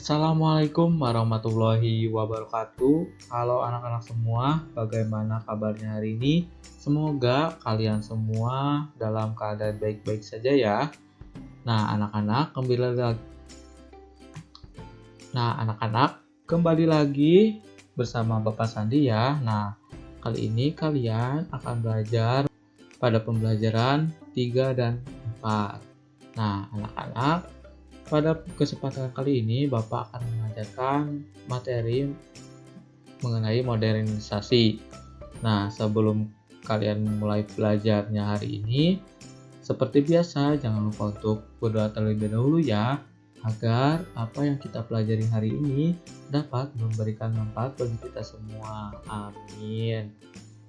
Assalamualaikum warahmatullahi wabarakatuh. Halo anak-anak semua, bagaimana kabarnya hari ini? Semoga kalian semua dalam keadaan baik-baik saja ya. Nah, kembali lagi bersama Bapak Sandi ya. Nah, kali ini kalian akan belajar pada pembelajaran 3 dan 4. Nah, anak-anak, pada kesempatan kali ini Bapak akan mengajarkan materi mengenai modernisasi. Nah, sebelum kalian mulai belajarnya hari ini, seperti biasa jangan lupa untuk berdoa terlebih dahulu ya, agar apa yang kita pelajari hari ini dapat memberikan manfaat bagi kita semua. Amin.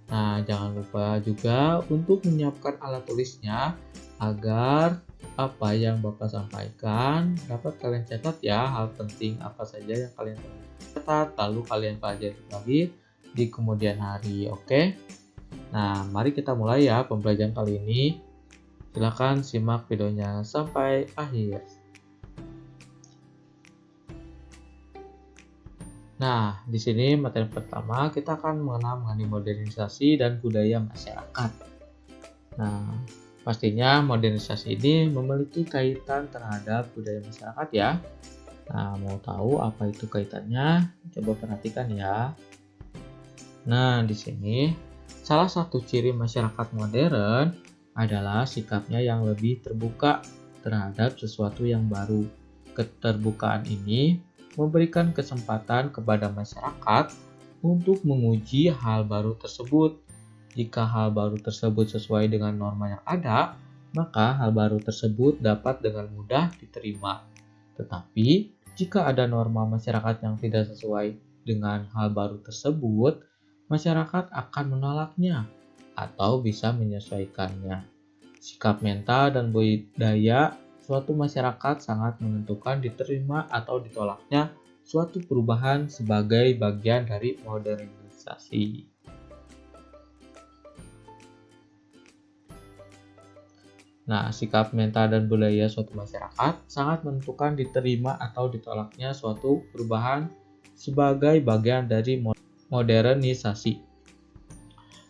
Nah, jangan lupa juga untuk menyiapkan alat tulisnya agar apa yang Bapak sampaikan dapat kalian catat ya, hal penting apa saja yang kalian catat, lalu kalian pelajari lagi di kemudian hari, oke? Nah, mari kita mulai ya pembelajaran kali ini. Silakan simak videonya sampai akhir. Nah, di sini materi pertama kita akan mengenal mengenai modernisasi dan budaya masyarakat. Nah, pastinya modernisasi ini memiliki kaitan terhadap budaya masyarakat ya. Nah, mau tahu apa itu kaitannya? Coba perhatikan ya. Nah, di sini salah satu ciri masyarakat modern adalah sikapnya yang lebih terbuka terhadap sesuatu yang baru. Keterbukaan ini memberikan kesempatan kepada masyarakat untuk menguji hal baru tersebut. Jika hal baru tersebut sesuai dengan norma yang ada, maka hal baru tersebut dapat dengan mudah diterima. Tetapi, jika ada norma masyarakat yang tidak sesuai dengan hal baru tersebut, masyarakat akan menolaknya atau bisa menyesuaikannya. Sikap mental dan budaya suatu masyarakat sangat menentukan diterima atau ditolaknya suatu perubahan sebagai bagian dari modernisasi. Nah, sikap mental dan budaya suatu masyarakat sangat menentukan diterima atau ditolaknya suatu perubahan sebagai bagian dari modernisasi.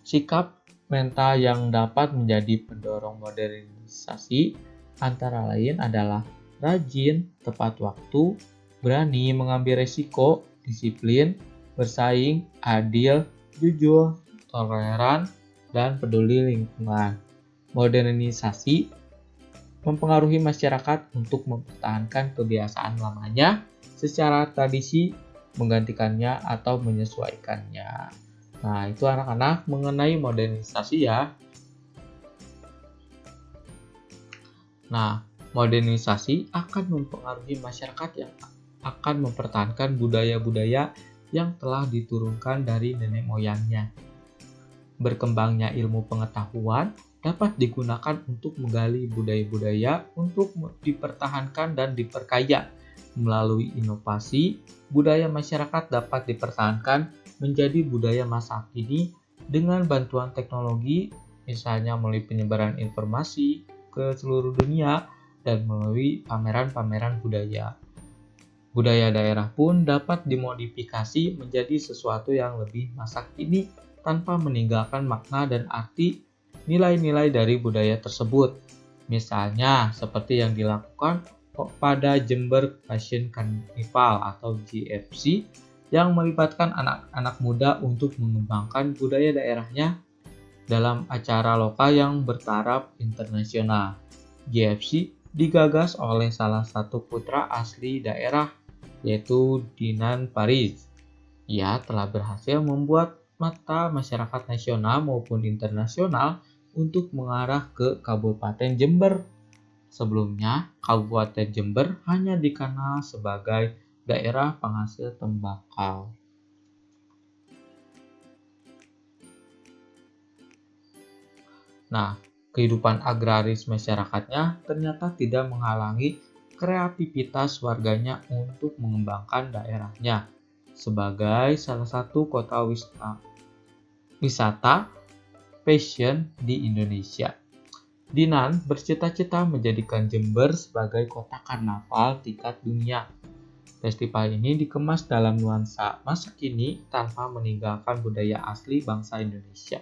Sikap mental yang dapat menjadi pendorong modernisasi antara lain adalah rajin, tepat waktu, berani mengambil resiko, disiplin, bersaing, adil, jujur, toleran, dan peduli lingkungan. Modernisasi mempengaruhi masyarakat untuk mempertahankan kebiasaan lamanya secara tradisi, menggantikannya atau menyesuaikannya. Nah, itu anak-anak mengenai modernisasi ya. Nah, modernisasi akan mempengaruhi masyarakat yang akan mempertahankan budaya-budaya yang telah diturunkan dari nenek moyangnya. Berkembangnya ilmu pengetahuan dapat digunakan untuk menggali budaya-budaya untuk dipertahankan dan diperkaya. Melalui inovasi, budaya masyarakat dapat dipertahankan menjadi budaya masa kini dengan bantuan teknologi, misalnya melalui penyebaran informasi ke seluruh dunia dan melalui pameran-pameran budaya. Budaya daerah pun dapat dimodifikasi menjadi sesuatu yang lebih masa kini tanpa meninggalkan makna dan arti nilai-nilai dari budaya tersebut. Misalnya seperti yang dilakukan pada Jember Fashion Carnival atau JFC yang melibatkan anak-anak muda untuk mengembangkan budaya daerahnya dalam acara lokal yang bertaraf internasional. JFC digagas oleh salah satu putra asli daerah, yaitu Dinan Paris. Ia telah berhasil membuat mata masyarakat nasional maupun internasional untuk mengarah ke Kabupaten Jember. Sebelumnya, Kabupaten Jember hanya dikenal sebagai daerah penghasil tembakau. Nah, kehidupan agraris masyarakatnya ternyata tidak menghalangi kreativitas warganya untuk mengembangkan daerahnya sebagai salah satu kota wisata fashion di Indonesia. Dinan bercita-cita menjadikan Jember sebagai kota karnaval tingkat dunia. Festival ini dikemas dalam nuansa masa kini tanpa meninggalkan budaya asli bangsa Indonesia.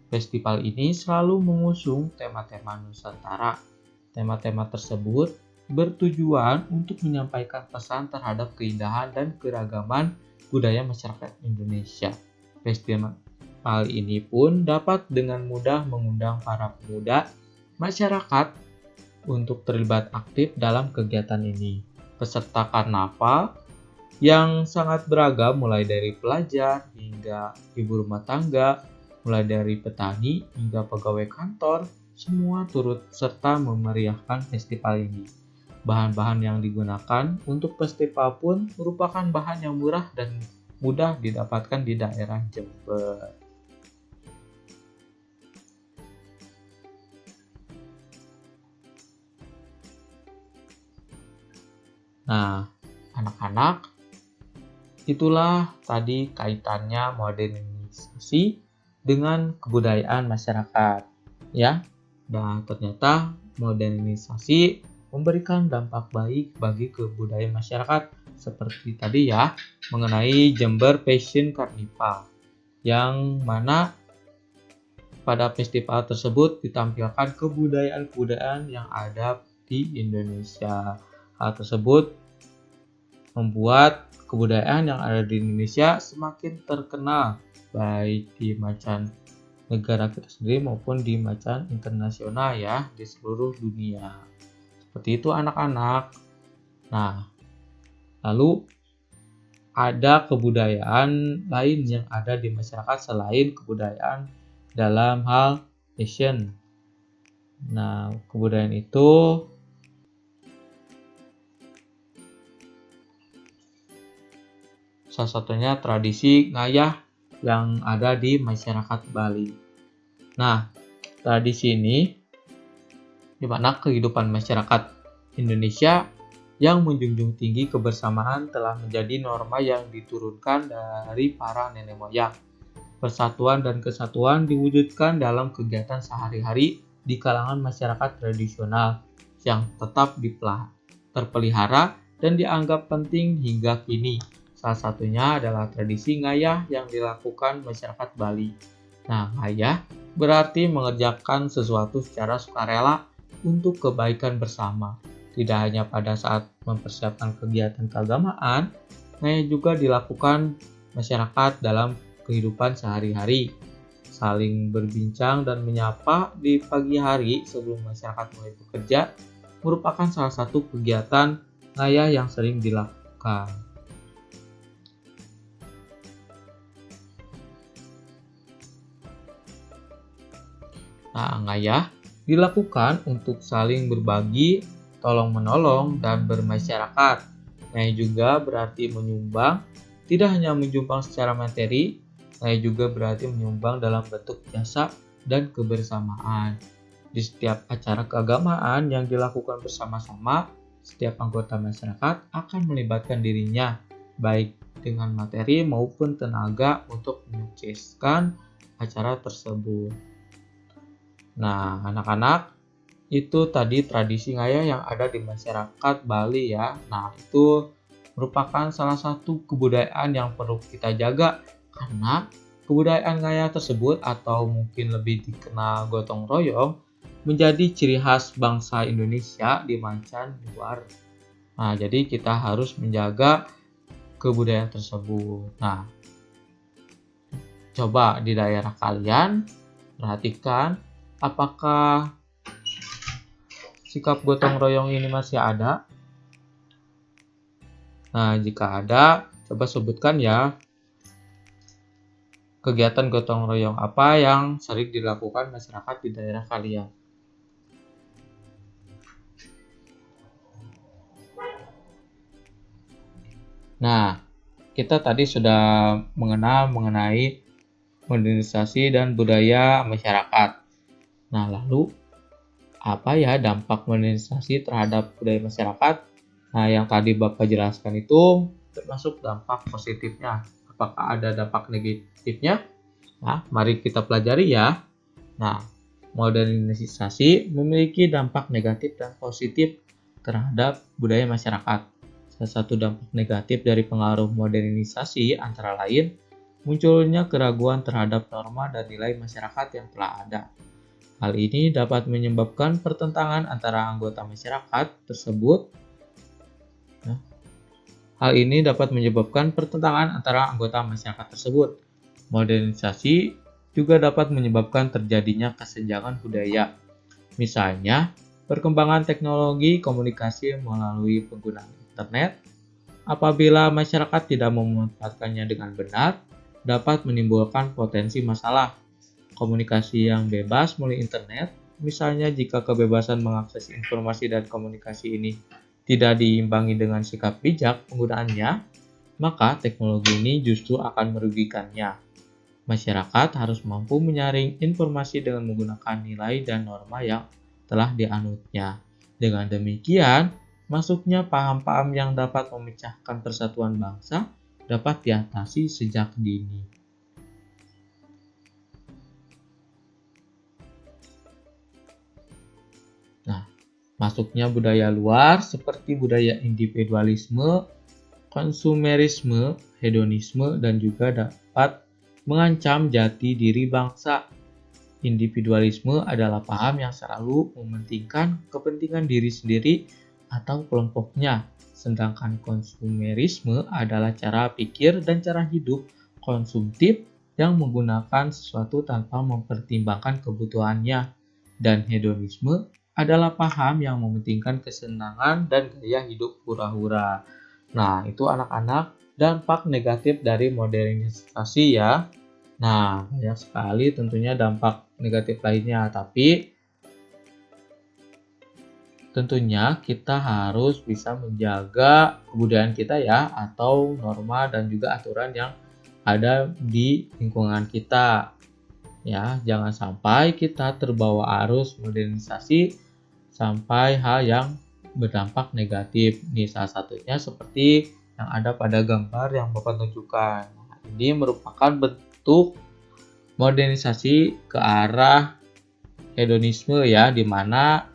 Festival ini selalu mengusung tema-tema Nusantara. Tema-tema tersebut bertujuan untuk menyampaikan pesan terhadap keindahan dan keragaman budaya masyarakat Indonesia. Festival ini pun dapat dengan mudah mengundang para pemuda masyarakat untuk terlibat aktif dalam kegiatan ini. Peserta karnaval yang sangat beragam mulai dari pelajar hingga ibu rumah tangga, mulai dari petani hingga pegawai kantor, semua turut serta memeriahkan festival ini. Bahan-bahan yang digunakan untuk festival pun merupakan bahan yang murah dan mudah didapatkan di daerah Jember. Nah, anak-anak, itulah tadi kaitannya modernisasi dengan kebudayaan masyarakat, ya. Dan ternyata modernisasi memberikan dampak baik bagi kebudayaan masyarakat seperti tadi ya, mengenai Jember Fashion Carnival, yang mana pada festival tersebut ditampilkan kebudayaan-kebudayaan yang ada di Indonesia. Hal tersebut membuat kebudayaan yang ada di Indonesia semakin terkenal baik di mancanegara kita sendiri maupun di mancanegara internasional ya, di seluruh dunia. Seperti itu anak-anak. Nah, lalu ada kebudayaan lain yang ada di masyarakat selain kebudayaan dalam hal fashion. Nah, kebudayaan itu salah satunya tradisi ngayah yang ada di masyarakat Bali. Nah, tradisi ini di mana kehidupan masyarakat Indonesia yang menjunjung tinggi kebersamaan telah menjadi norma yang diturunkan dari para nenek moyang. Persatuan dan kesatuan diwujudkan dalam kegiatan sehari-hari di kalangan masyarakat tradisional yang tetap terpelihara dan dianggap penting hingga kini. Salah satunya adalah tradisi ngayah yang dilakukan masyarakat Bali. Nah, ngayah berarti mengerjakan sesuatu secara sukarela untuk kebaikan bersama. Tidak hanya pada saat mempersiapkan kegiatan keagamaan, ngayah juga dilakukan masyarakat dalam kehidupan sehari-hari. Saling berbincang dan menyapa di pagi hari sebelum masyarakat mulai bekerja merupakan salah satu kegiatan ngayah yang sering dilakukan. Nah, ngayah dilakukan untuk saling berbagi, tolong-menolong, dan bermasyarakat. Ngayah juga berarti menyumbang, tidak hanya menyumbang secara materi, ngayah juga berarti menyumbang dalam bentuk jasa dan kebersamaan. Di setiap acara keagamaan yang dilakukan bersama-sama, setiap anggota masyarakat akan melibatkan dirinya, baik dengan materi maupun tenaga untuk menyukseskan acara tersebut. Nah, anak-anak, itu tadi tradisi ngayah yang ada di masyarakat Bali ya. Nah, itu merupakan salah satu kebudayaan yang perlu kita jaga karena kebudayaan ngayah tersebut atau mungkin lebih dikenal gotong royong menjadi ciri khas bangsa Indonesia di mancan luar. Nah, jadi kita harus menjaga kebudayaan tersebut. Nah, coba di daerah kalian perhatikan apakah sikap gotong royong ini masih ada? Nah, jika ada, coba sebutkan ya kegiatan gotong royong apa yang sering dilakukan masyarakat di daerah kalian. Nah, kita tadi sudah mengenai modernisasi dan budaya masyarakat. Nah, lalu apa ya dampak modernisasi terhadap budaya masyarakat? Nah, yang tadi Bapak jelaskan itu termasuk dampak positifnya. Apakah ada dampak negatifnya? Nah, mari kita pelajari ya. Nah, modernisasi memiliki dampak negatif dan positif terhadap budaya masyarakat. Salah satu dampak negatif dari pengaruh modernisasi antara lain munculnya keraguan terhadap norma dan nilai masyarakat yang telah ada. Hal ini dapat menyebabkan pertentangan antara anggota masyarakat tersebut. Ya, Hal ini dapat menyebabkan pertentangan antara anggota masyarakat tersebut. Modernisasi juga dapat menyebabkan terjadinya kesenjangan budaya. Misalnya, perkembangan teknologi komunikasi melalui penggunaan internet, apabila masyarakat tidak memanfaatkannya dengan benar, dapat menimbulkan potensi masalah. Komunikasi yang bebas melalui internet, misalnya jika kebebasan mengakses informasi dan komunikasi ini tidak diimbangi dengan sikap bijak penggunaannya, maka teknologi ini justru akan merugikannya. Masyarakat harus mampu menyaring informasi dengan menggunakan nilai dan norma yang telah dianutnya. Dengan demikian, masuknya paham-paham yang dapat memecahkan persatuan bangsa dapat diatasi sejak dini. Nah, masuknya budaya luar seperti budaya individualisme, konsumerisme, hedonisme, dan juga dapat mengancam jati diri bangsa. Individualisme adalah paham yang selalu mementingkan kepentingan diri sendiri atau kelompoknya, sedangkan konsumerisme adalah cara pikir dan cara hidup konsumtif yang menggunakan sesuatu tanpa mempertimbangkan kebutuhannya, dan hedonisme adalah paham yang mementingkan kesenangan dan gaya hidup hura-hura. Nah, itu anak-anak dampak negatif dari modernisasi ya. Nah, banyak sekali tentunya dampak negatif lainnya, tapi tentunya kita harus bisa menjaga kebudayaan kita ya, atau norma dan juga aturan yang ada di lingkungan kita. Ya, jangan sampai kita terbawa arus modernisasi sampai hal yang berdampak negatif. Ini salah satunya seperti yang ada pada gambar yang Bapak tunjukkan. Nah, ini merupakan bentuk modernisasi ke arah hedonisme ya, di mana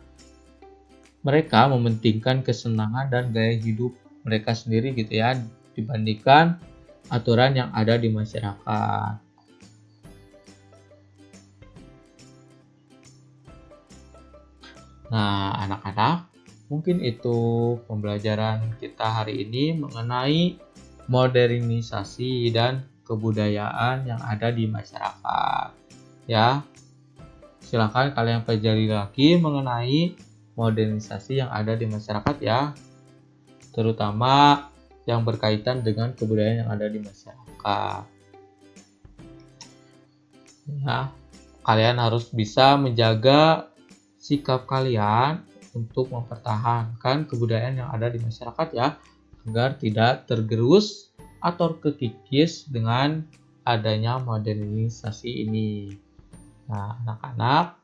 mereka mementingkan kesenangan dan gaya hidup mereka sendiri gitu ya, dibandingkan aturan yang ada di masyarakat. Nah, anak-anak, mungkin itu pembelajaran kita hari ini mengenai modernisasi dan kebudayaan yang ada di masyarakat. Ya, silakan kalian pelajari lagi mengenai modernisasi yang ada di masyarakat ya, terutama yang berkaitan dengan kebudayaan yang ada di masyarakat. Ya, kalian harus bisa menjaga sikap kalian untuk mempertahankan kebudayaan yang ada di masyarakat ya, agar tidak tergerus atau kekikis dengan adanya modernisasi ini. Nah, anak-anak,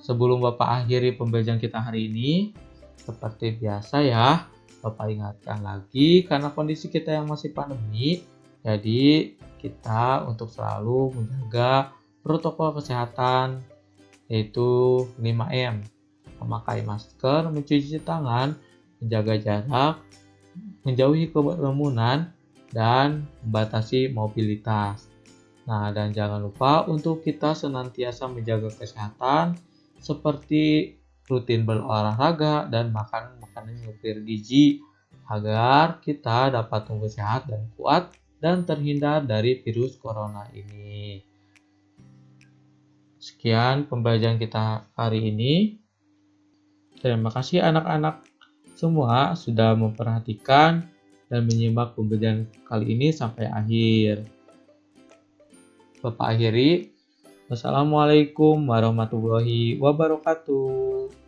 sebelum Bapak akhiri pembelajaran kita hari ini, seperti biasa ya, Bapak ingatkan lagi karena kondisi kita yang masih pandemi, jadi kita untuk selalu menjaga protokol kesehatan yaitu 5M, memakai masker, mencuci tangan, menjaga jarak, menjauhi kerumunan, dan membatasi mobilitas. Nah, dan jangan lupa untuk kita senantiasa menjaga kesehatan seperti rutin berolahraga dan makan makanan yang bergizi agar kita dapat tumbuh sehat dan kuat dan terhindar dari virus corona ini. Sekian pembelajaran kita hari ini. Terima kasih anak-anak semua sudah memperhatikan dan menyimak pembelajaran kali ini sampai akhir. Bapak akhiri. Wassalamualaikum warahmatullahi wabarakatuh.